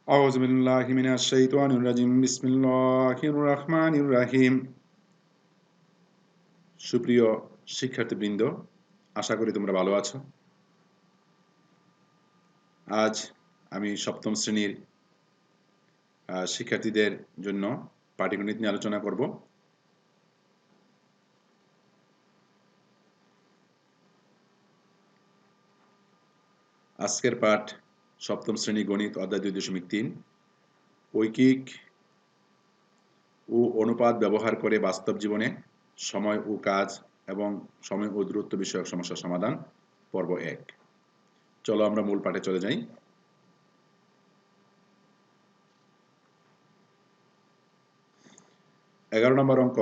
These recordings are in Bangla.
আউযু বিল্লাহি মিনাশ শাইতানির রাজিম বিসমিল্লাহির রহমানির রহিম। সুপ্রিয় শিক্ষার্থীবৃন্দ, আশা করি তোমরা ভালো আছো। আজ আমি সপ্তম শ্রেণীর শিক্ষার্থীদের জন্য পাটিগণিত নিয়ে আলোচনা করব। আজকের পাঠ সপ্তম শ্রেণী গণিত অধ্যায় 2.3 ঐকিক ও অনুপাত ব্যবহার করে বাস্তব জীবনে সময় ও কাজ এবং সময় ও দূরত্ব বিষয়ক সমস্যার সমাধান, পর্ব 1। চলো আমরা মূল পাঠে চলে যাই। 11 নম্বর অঙ্ক,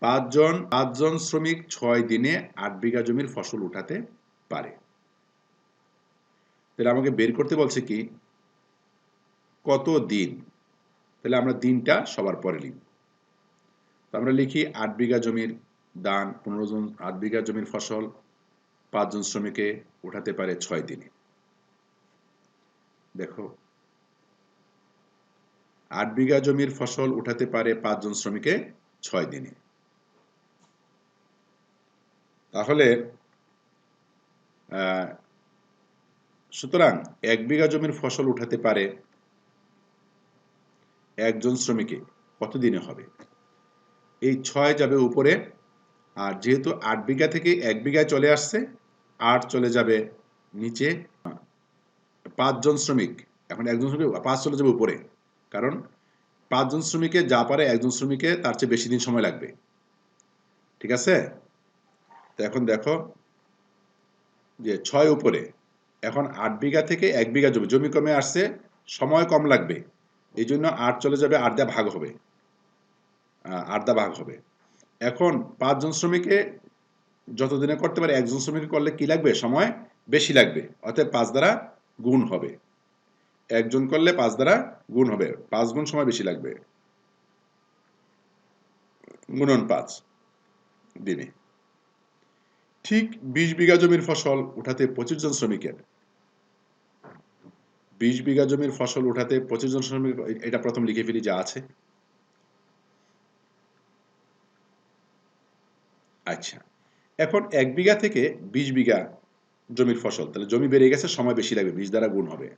পাঁচজন শ্রমিক 6 দিনে 8 বিঘা জমির ফসল উঠাতে পারে। তাহলে আমাকে বের করতে বলছে কি কত দিন। তাহলে আমরা দিনটা সবার পরে লিখব। আমরা লিখি 8 বিঘা জমির দান 15 জন, 8 বিঘা জমির ফসল 5 জন শ্রমিকে উঠাতে পারে 6 দিনে। দেখো 8 বিঘা জমির ফসল উঠাতে পারে 5 জন শ্রমিকে 6 দিনে। তাহলে সুতরাং 1 বিঘা জমির ফসল উঠাতে পারে একজন শ্রমিকে কত দিনে হবে? এই 6 যাবে উপরে, আর যেহেতু 8 বিঘা থেকে 1 বিঘায় চলে আসছে, 8 চলে যাবে নিচে। 5 জন শ্রমিক, এখন একজন শ্রমিক 5 চলে যাবে উপরে, কারণ 5 জন শ্রমিকে যা পারে একজন শ্রমিকে তার চেয়ে বেশি দিন সময় লাগবে। ঠিক আছে? তো এখন দেখো যে 6 উপরে, এখন 8 বিঘা থেকে 1 বিঘা জমি কমে আসছে, সময় কম লাগবে, এই জন্য 8 চলে যাবে, 8 দিয়ে ভাগ হবে, 8 দিয়ে ভাগ হবে। এখন 5 জন শ্রমিকে যতদিনে করতে পারে একজন শ্রমিক করলে কি লাগবে? সময় বেশি লাগবে, অতএব 5 দ্বারা গুণ হবে। একজন করলে 5 দ্বারা গুণ হবে, 5 গুণ সময় বেশি লাগবে, গুণন 5 দিনে। ঠিক 20 বিঘা জমির ফসল উঠাতে 25 জন শ্রমিকের, 20 বিঘা জমির ফসল উঠাতে 25 জন শ্রমিক, এটা প্রথম লিখে ফেলি যা আছে। আচ্ছা, এখন 1 বিঘা থেকে 20 বিঘা জমির ফসল, তাহলে জমি বেড়ে গেছে, সময় বেশি লাগবে, 20 দ্বারা গুণ হবে।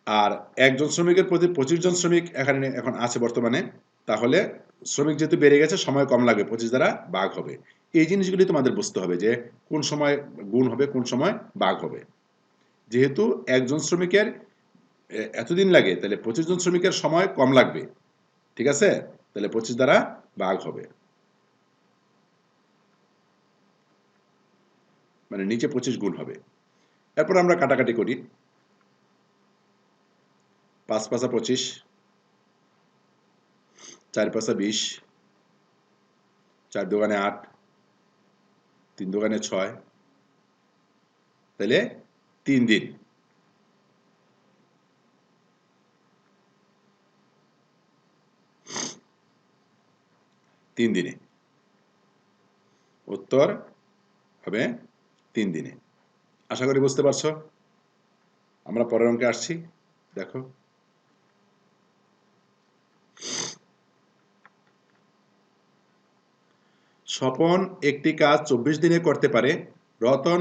আর একজন শ্রমিকের প্রতি 25 জন শ্রমিক এখানে এখন আছে বর্তমানে, তাহলে শ্রমিক যেহেতু বেড়ে গেছে সময় কম লাগবে, 25 দ্বারা ভাগ হবে। এই জিনিসগুলি তোমাদের বুঝতে হবে যে কোন সময় গুণ হবে, কোন সময় ভাগ হবে। যেহেতু একজন শ্রমিকের এতদিন লাগে, তাহলে 25 জন শ্রমিকের সময় কম লাগবে। ঠিক আছে? তাহলে 25 দ্বারা ভাগ হবে, মানে নিচে 25 গুণ হবে। এরপর আমরা কাটাকাটি করি। 5 পাঁচা 25, 4 পাঁচা 20, 4 দোকানে 8, 3 দোকানে 6, তাহলে 3 দিন। তিন দিনে উত্তর হবে 3 দিনে। আশা করি বুঝতে পারছো। আমরা পরের অঙ্কে আসছি। দেখো, স্বপন একটি কাজ 24 দিনে করতে পারে, রতন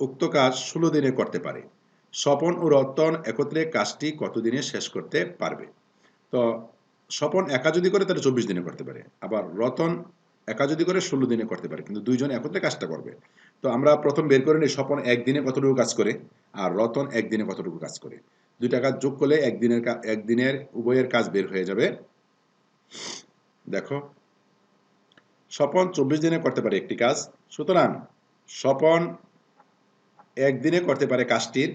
উক্ত কাজ 16 দিনে করতে পারে। স্বপন ও রতন একত্রে কাজটি কত দিনে শেষ করতে পারবে? তো স্বপন একা যদি করে তাহলে 24 দিনে করতে পারে, আবার রতন একা যদি করে 16 দিনে করতে পারে, কিন্তু দুইজন একত্রে কাজটা করবে। তো আমরা প্রথম বের করে নিই স্বপন একদিনে কতটুকু কাজ করে আর রতন একদিনে কতটুকু কাজ করে। দুইটা কাজ যোগ করলে একদিনের উভয়ের কাজ বের হয়ে যাবে। দেখো, স্বপন 24 দিনে করতে পারে একটি কাজ, সুতরাং স্বপন একদিনে করতে পারে কাজটির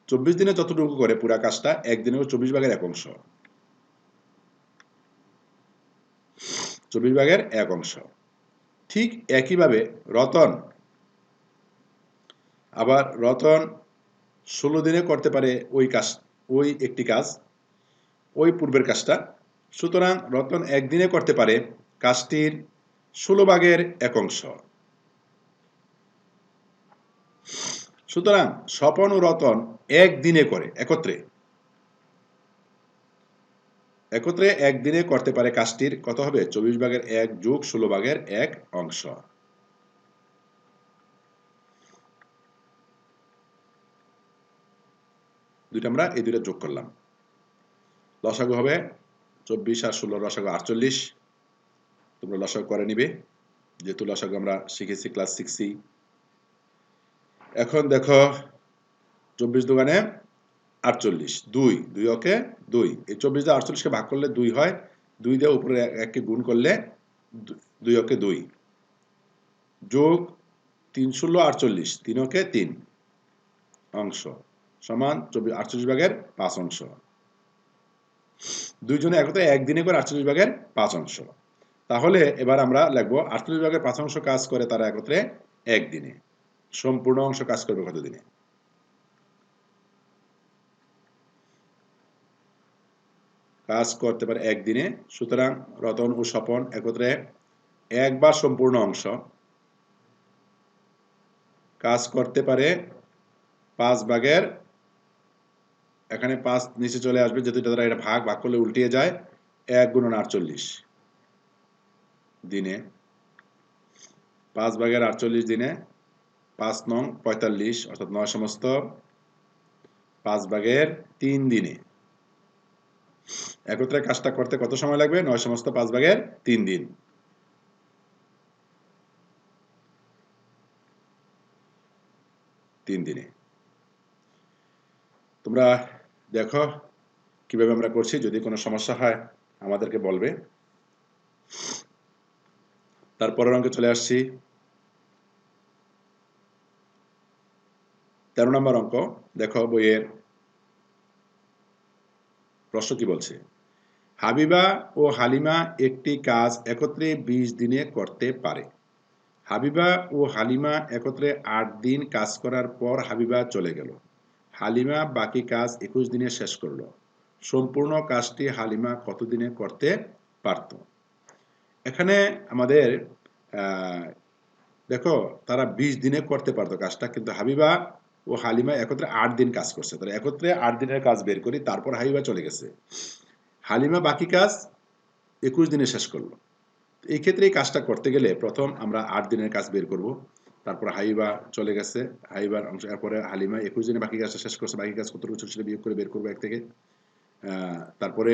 24 দিনে যতটুকু করে পুরা কাজটা একদিনে 24 ভাগের 1 অংশ, 24 ভাগের 1 অংশ। ঠিক একইভাবে রতন 16 দিনে করতে পারে ওই একটি কাজ, ওই পূর্বের কাজটা, সুতরাং রতন একদিনে করতে পারে কাজটির 16 ভাগের 1 অংশ। সুতরাং স্বপন ও রতন একদিনে করে একত্রে একদিনে করতে পারে কাজটির কত হবে 24/1 যোগ 16/1 অংশ। দুইটা আমরা এই দুইটা যোগ করলাম, লসাগু হবে 24 আর 16 লসাগু 48। তোমরা লসাগু করে নিবে, যেহেতু লসাগু আমরা শিখেছি ক্লাস 6 এখন দেখো 24 দুগুণে 48, 2 ওকে 2, এই 24 দিয়ে 48কে ভাগ করলে 2 হয়, 2 দিয়ে উপরে 1কে গুণ করলে 2 ওকে 2 যোগ 3 ষোলো 48, 3 ওকে 3 অংশ সমান 48/5 অংশ। দুইজনে একত্রে একদিনে করে 48/5 অংশ। তাহলে এবার আমরা লিখবো 48/5 অংশ কাজ করে তারা একত্রে একদিনে। সম্পূর্ণ অংশ কাজ করবে কত দিনে? কাজ করতে পারে একদিনে। সুতরাং রতন ও স্বপন একত্রে একবার সম্পূর্ণ অংশ কাজ করতে পারে 5/, এখানে 5 নিচে চলে আসবে যেহেতু এটা দ্বারা এটা ভাগ করলে উল্টিয়ে যায়, 1 × 48 দিনে, 5/48 দিনে, 5 নং 45 অর্থাৎ 9 সমস্ত 5/3 দিনে একত্রে কাজটা করতে কত সময় লাগবে? 9 সমস্ত 5/3 দিন। দিনে তোমরা দেখো কিভাবে আমরা করছি, যদি কোনো সমস্যা হয় আমাদেরকে বলবে। তারপরের অঙ্কে চলে আসছি, 13 নম্বর অঙ্ক। দেখো বইয়ের প্রশ্ন কি বলছে, হাবিবা ও হালিমা একটি কাজ একত্রে 20 দিনে করতে পারে। হাবিবা ও হালিমা একত্রে 8 দিন কাজ করার পর হাবিবা চলে গেল, হালিমা বাকি কাজ 21 দিনে শেষ করল। সম্পূর্ণ কাজটি হালিমা কত দিনে করতে পারত? এখানে আমাদের দেখো তারা 20 দিনে করতে পারতো কাজটা, কিন্তু হাবিবা ও হালিমা একত্রে 8 দিন কাজ করছে। তাহলে একত্রে 8 দিনের কাজ বের করি, তারপর হাবিবা চলে গেছে, হালিমা বাকি কাজ 21 দিনে শেষ করলো। এই ক্ষেত্রে এই কাজটা করতে গেলে প্রথম আমরা 8 দিনের কাজ বের করব, তারপর হাইবা চলে গেছে, হাইবার অংশ, এরপরে হালিমা 21 দিনে বাকি কাজটা শেষ করছে, বাকি কাজ কতটুকু ছিল সেটা বিয়োগ করে বের করবো 1 থেকে। তারপরে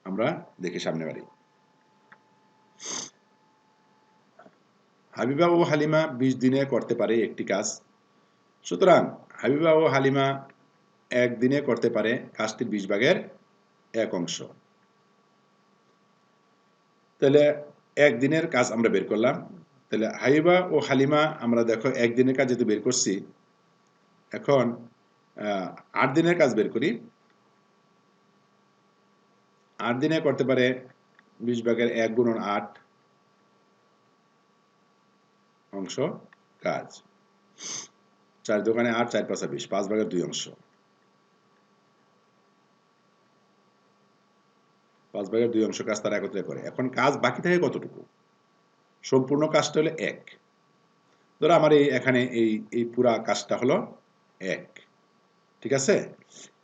আমরা দেখি সামনে বাড়ি। হাবিবা ও হালিমা 20 দিনে করতে পারে একটি কাজ। সুতরাং হাবিবা ও হালিমা একদিনে করতে পারে কাজটির 20/1 অংশ। তাহলে একদিনের কাজ আমরা বের করলাম। তাহলে হাবিবা ও হালিমা আমরা দেখো একদিনের কাজ যেহেতু বের করছি, এখন 8 দিনের কাজ বের করি। 8 দিনে করতে পারে 20/1 × 8 অংশ কাজ। 4 দোকানে 8, 4 5 20, 5/2 অংশ। 5/2 অংশ কাজ তারা একত্রে করে। এখন কাজ বাকি থাকে কতটুকু? সম্পূর্ণ কাজটা হলো 1। ধরো আমার এখানে এই পুরা কাজটা হলো 1, ঠিক আছে?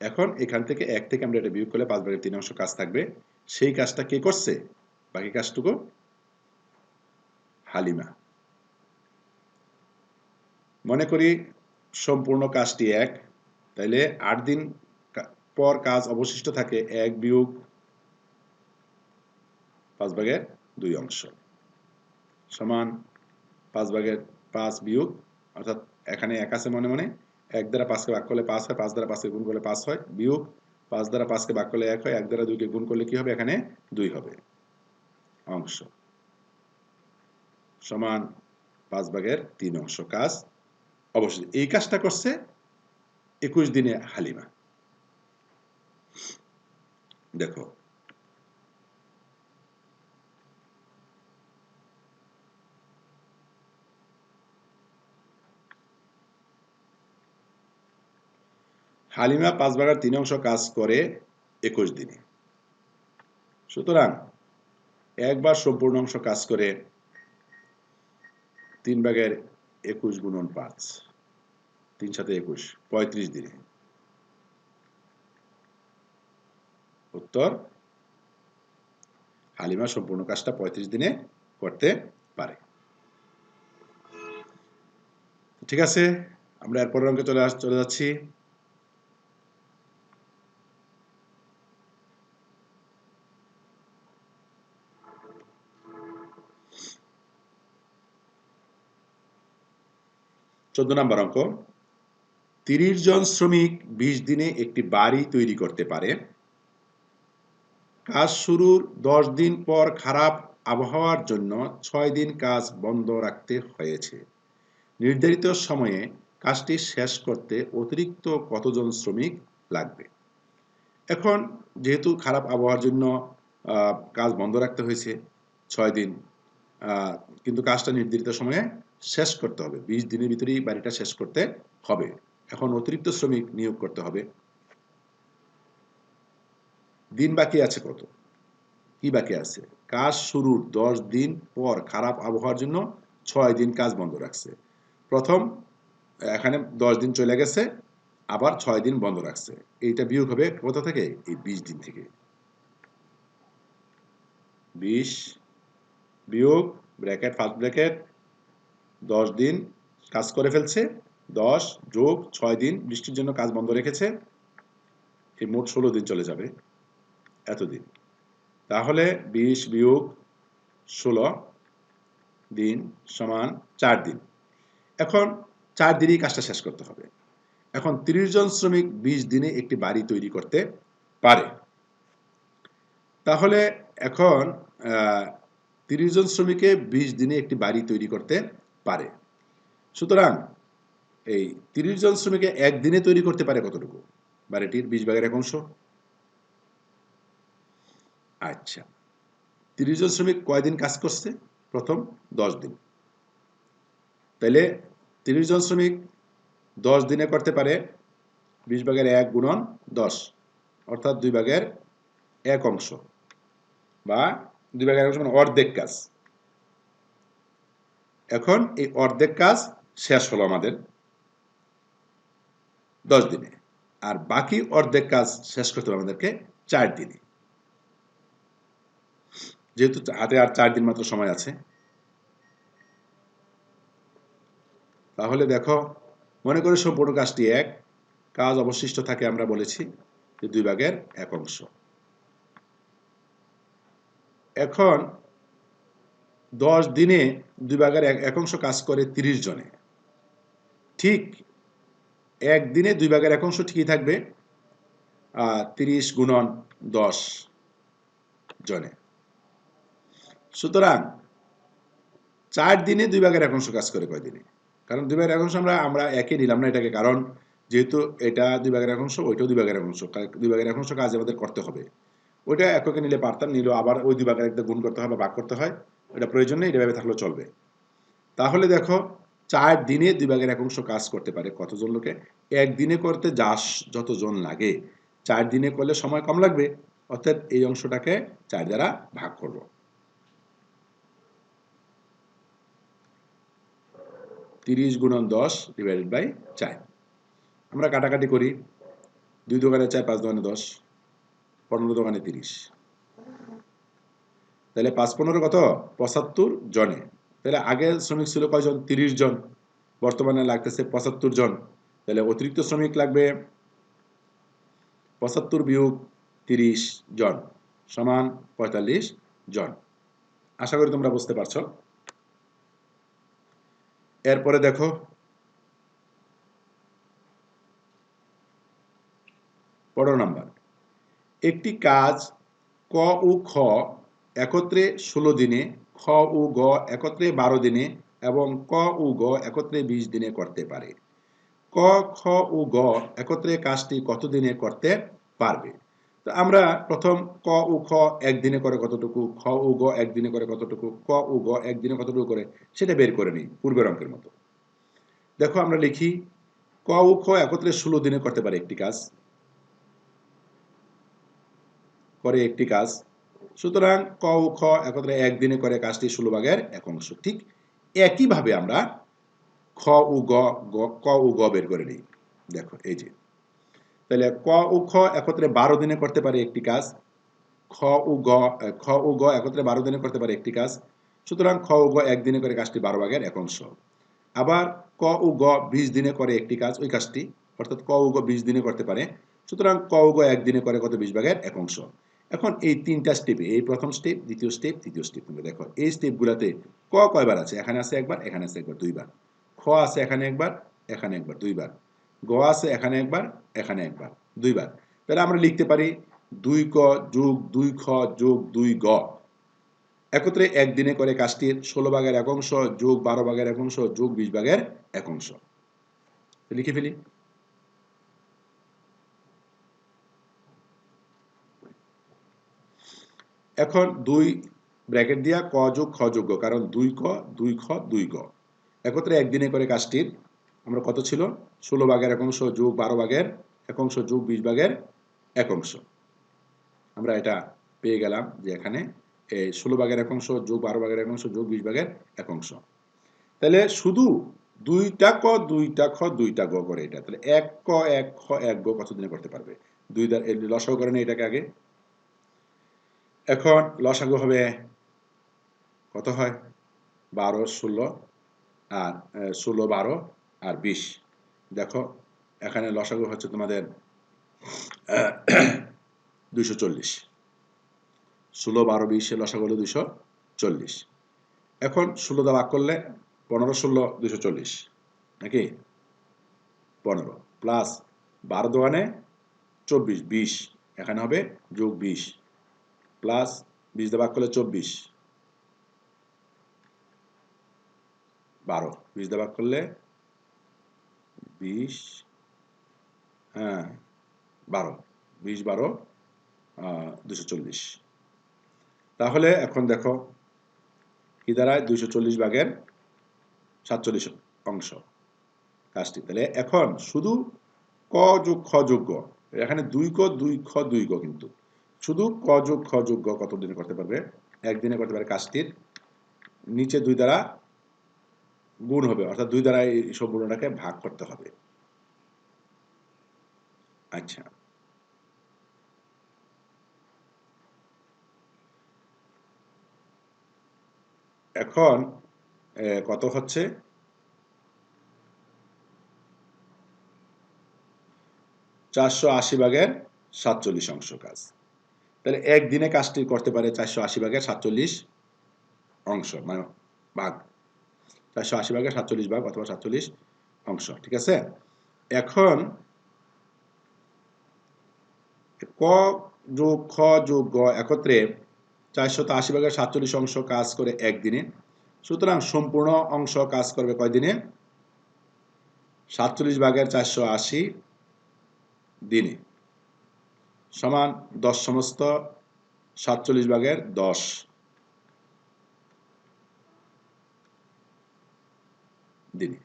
এখন এখান থেকে 1 থেকে আমরা এটা বিয়োগ করলে 5/3 অংশ কাজ থাকবে। সেই কাজটা কে করছে? বাকি কাজটুকু হালিমা। মনে করি সম্পূর্ণ কাজটি 1, তাইলে 8 দিন পর কাজ অবশিষ্ট থাকে 1 বিয়োগ 5/2 অংশ সমান 5/5 বিয়োগ, অর্থাৎ এখানে 1 আছে মনে মনে, 1 দ্বারা 5কে ভাগ করলে 5 হয়, 5 দ্বারা 5কে গুণ করলে 5 হয়, বিয়োগ 5 দ্বারা 5কে ভাগ করলে 1 হয়, 1 দ্বারা 2কে গুণ করলে কি হবে? এখানে 2 হবে অংশ সমান 5/3 অংশ কাজ অবশ্যই। এই কাজটা করছে 21 দিনে হালিমা। দেখো হালিমা 5/3 অংশ কাজ করে 21 দিনে। সুতরাং একবার সম্পূর্ণ অংশ কাজ করে 3/21 × 5 3 7 21 35 দিনে। উত্তর হালিমা সম্পূর্ণ কাজটা 35 দিনে করতে পারে। ঠিক আছে, আমরা এরপরের অঙ্কে চলে যাচ্ছি। চোদ্দ নম্বর অঙ্ক। 30 জন শ্রমিক 20 দিনে একটি বাড়ি তৈরি করতে পারে। কাজ শুরুর 10 দিন পর খারাপ আবহাওয়ার জন্য 6 দিন কাজ বন্ধ রাখতে হয়েছে। নির্ধারিত সময়ে কাজটি শেষ করতে অতিরিক্ত কতজন শ্রমিক লাগবে? এখন যেহেতু খারাপ আবহাওয়ার জন্য কাজ বন্ধ রাখতে হয়েছে 6 দিন, কিন্তু কাজটা নির্ধারিত সময়ে শেষ করতে হবে, 20 দিনের ভিতরেই বাড়িটা শেষ করতে হবে। এখন অতিরিক্ত শ্রমিক নিয়োগ করতে হবে। দিন বাকি আছে কত? কি বাকি আছে? কাজ শুরুর 10 দিন পর খারাপ আবহাওয়ার জন্য 6 দিন কাজ বন্ধ রাখছে। প্রথম এখানে 10 দিন চলে গেছে, আবার 6 দিন বন্ধ রাখছে। এইটা বিয়োগ হবে কোথা থেকে? এই 20 দিন থেকে। 20 বিয়োগ ব্র্যাকেট ফার্স্ট ব্র্যাকেট 10 দিন কাজ করে ফেলছে, 10 যোগ 6 দিন বৃষ্টির জন্য কাজ বন্ধ রেখেছে, এই মোট 16 দিন চলে যাবে এতদিন। তাহলে 20 বিয়োগ 16 দিন সমান 4 দিন। এখন 4 দিনেই কাজটা শেষ করতে হবে। এখন 30 জন শ্রমিক 20 দিনে একটি বাড়ি তৈরি করতে পারে। তাহলে এখন 30 জন শ্রমিকে 20 দিনে একটি বাড়ি তৈরি করতে পারে। সুতরাং এই 30 জন শ্রমিকে একদিনে তৈরি করতে পারে কতটুকু? বাড়িটির 20 ভাগের 1 অংশ। আচ্ছা, 30 জন শ্রমিক কয়দিন কাজ করছে? প্রথম 10 দিন। তাহলে 30 জন শ্রমিক 10 দিনে করতে পারে 20 ভাগের 1 গুণন 10, অর্থাৎ 2 ভাগের 1 অংশ, বা 2 ভাগের 1 অংশ মানে অর্ধেক কাজ। এখন এই অর্ধেক কাজ শেষ হলো আমাদের 10 দিনে, আর বাকি অর্ধেক কাজ শেষ করতে হবে আমাদেরকে 4 দিনে। যেহেতু হাতে আর 4 দিন মাত্র সময় আছে, তাহলে দেখো, মনে করে সম্পূর্ণ কাজটি 1, কাজ অবশিষ্ট থাকে আমরা বলেছি যে 2 ভাগের 1 অংশ। এখন 10 দিনে 2 ভাগের 1 অংশ কাজ করে 30 জনে। ঠিক একদিনে 2 ভাগের 1 অংশ ঠিকই থাকবে 30 গুণন 10 জনে। সুতরাং 4 দিনে 2 ভাগের 1 অংশ কাজ করে কয় দিনে? কারণ 2 ভাগের 1 অংশ আমরা একই নিলাম না এটাকে, কারণ যেহেতু এটা 2 ভাগের 1 অংশ, ওইটাও 2 ভাগের 1 অংশ, 2 ভাগের 1 অংশ কাজ আমাদের করতে হবে। ওইটা এককে নিলে পারতাম, নিলেও আবার ওই 2 ভাগের একটা গুণ করতে হয় বা ভাগ করতে হয়, এটা প্রয়োজন নেই, এটা ভাবে থাকলেও চলবে। তাহলে দেখো 4 দিনে 2 ভাগের 1 অংশ কাজ করতে পারে কতজন লোকে? একদিনে করতে যতজন লাগে 4 দিনে করলে সময় কম লাগবে, অর্থাৎ এই অংশটাকে 4 দ্বারা ভাগ করব। 30 গুণন 10 ডিভাইডেড বাই 4। আমরা কাটাকাটি করি, 2 দোকানে 4, 5 দোকানে 10, 15 দোকানে 30। তাহলে 5 15 কত? 75 জনে। তাহলে আগে শ্রমিক ছিল কয়জন? 30 জন, বর্তমানে লাগতেছে 75 জন। তাহলে অতিরিক্ত শ্রমিক লাগবে 75 বিয়োগ 30 জন সমান 45 জন। আশা করি তোমরা বুঝতে পারছো। এরপরে দেখো, পনেরো নাম্বার। একটি কাজ ক ও খ একত্রে 16 দিনে, খ ও গ একত্রে 12 দিনে এবং ক ও গ একত্রে 20 দিনে করতে পারে। ক, খ ও গ একত্রে কাজটি কত দিনে করতে পারবে? তো আমরা প্রথম ক ও খ একদিনে করে কতটুকু, খ ও গ একদিনে করে কতটুকু, ক ও গ একদিনে কতটুকু করে সেটা বের করে নিই পূর্বের অঙ্কের মতো। দেখো আমরা লিখি, ক ও খ একত্রে 16 দিনে করতে পারে একটি কাজ, করে একটি কাজ। সুতরাং ক ও খ একত্রে একদিনে করে কাজটি 16 ভাগের 1 অংশ। ঠিক একইভাবে আমরা খ ও গ ক ও গ বের করে নিই। দেখো এই যে, তাহলে ক ও খ একত্রে 12 দিনে করতে পারে একটি কাজ। খ ও গ একত্রে 12 দিনে করতে পারে একটি কাজ। সুতরাং খ ও গ একদিনে করে কাজটি 12 ভাগের 1 অংশ। আবার ক ও গ 20 দিনে করে একটি কাজ, ওই কাজটি অর্থাৎ ক ও গ 20 দিনে করতে পারে। সুতরাং ক ও গ একদিনে করে কত 20 ভাগের 1 অংশ। এখন এই তিনটা স্টেপে, এই প্রথম স্টেপ, দ্বিতীয় স্টেপ, তৃতীয় স্টেপ, তোমরা দেখো এই স্টেপগুলোতে ক কয়বার আছে? এখানে আছে একবার, এখানে আছে একবার, দুইবার। খ আছে এখানে একবার, এখানে একবার, দুইবার। গ আছে এখানে একবার, এখানে একবার, দুইবার। তাহলে আমরা লিখতে পারি 2 ক যোগ 2 খ যোগ 2 গ একত্রে একদিনে করে কাজটির 16 ভাগের 1 অংশ যোগ 12 ভাগের 1 অংশ যোগ 20 ভাগের 1 অংশ। লিখে ফেলি। এখন 2 ব্র্যাকেট দিয়া ক যোগ খ যোগ গ, কারণ 2 ক 2 খ 2 গ একত্রে একদিনে করে কাজটির আমরা কত ছিল? 16 ভাগের 1 অংশ যোগ 12 ভাগের 1 অংশ যোগ 20 ভাগের 1 অংশ। আমরা এটা পেয়ে গেলাম যে এখানে 16 ভাগের 1 অংশ যোগ 12 ভাগের 1 অংশ যোগ 20 ভাগের 1 অংশ। তাহলে শুধু 2টা ক 2টা খ 2টা গ করে এটা। তাহলে 1 ক 1 খ 1 গ কত দিনে করতে পারবে? 2 দ্বারা লসাগু করে নেই এটাকে আগে। এখন লসাগু হবে কত হয়? 12 16 আর 16 12 আর 20। দেখো এখানে লসাগু হচ্ছে তোমাদের 240। 16 12 20 এর লসাগু হলো 240। এখন 16 দ্বারা ভাগ করলে 15 16 240 নাকি? 15 প্লাস 12 দোকানে 24 20, এখানে হবে যোগ 20 প্লাস 20 দিয়ে ভাগ করলে 24 12, 20 দিয়ে ভাগ করলে 20, হ্যাঁ 12, 20 12 240। তাহলে এখন দেখো কি দাঁড়ায়? 240 ভাগের 47 অংশ কাজটি। তাহলে এখন শুধু ক যোগ খ যোগ গ, এখানে 2 ক 2 খ 2 গ, কিন্তু শুধু ক যোগ খ যোগ গ কত দিনে করতে পারবে? একদিনে করতে পারে কাজটির নিচে 2 দ্বারা গুণ হবে, অর্থাৎ 2 দ্বারা এই সম্পূর্ণটাকে ভাগ করতে হবে। আচ্ছা, এখন কত হচ্ছে? 480 ভাগের 47 অংশ কাজ। তাহলে একদিনে কাজটি করতে পারে 480 ভাগের 47 অংশ, মানে ভাগ। 480 ভাগের 47 ভাগ অথবা 47 অংশ, ঠিক আছে? এখন ক যোগ খ যোগ গ একত্রে 480 ভাগের 47 অংশ কাজ করে একদিনে। সুতরাং সম্পূর্ণ অংশ কাজ করবে কয় দিনে? 47 ভাগের 480 দিনে সমান 10 সমস্ত 47 ভাগের 10 দিনে।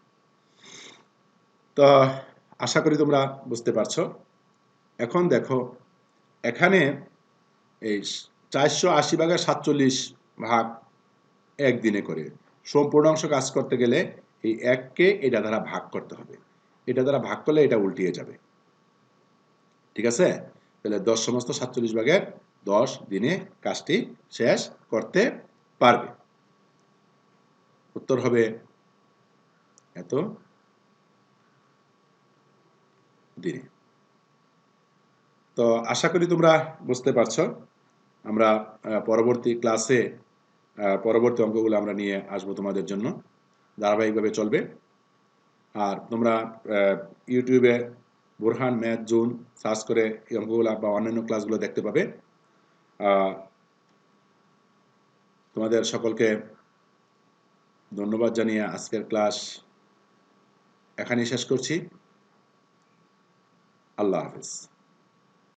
তো আশা করি তোমরা বুঝতে পারছো। এখন দেখো এখানে এই 480 ভাগের 47 ভাগ একদিনে করে সম্পূর্ণ অংশ কাজ করতে গেলে এই 1কে এটা দ্বারা ভাগ করতে হবে। এটা দ্বারা ভাগ করলে এটা উল্টিয়ে যাবে, ঠিক আছে? তাহলে 10 সমস্ত 47 ভাগের 10 দিনে কাজটি শেষ করতে পারবে। উত্তর হবে এত দিনে। তো আশা করি তোমরা বুঝতে পারছো। আমরা পরবর্তী ক্লাসে পরবর্তী অঙ্কগুলো আমরা নিয়ে আসবো তোমাদের জন্য, ধারাবাহিকভাবে চলবে। আর তোমরা ইউটিউবে বুরহান ম্যাথ জোন সার্চ করে এই অঙ্কগুলো বা অন্যান্য ক্লাসগুলো দেখতে পাবে। তোমাদের সকলকে ধন্যবাদ জানিয়ে আজকের ক্লাস এখানেই শেষ করছি। আল্লাহ হাফেজ।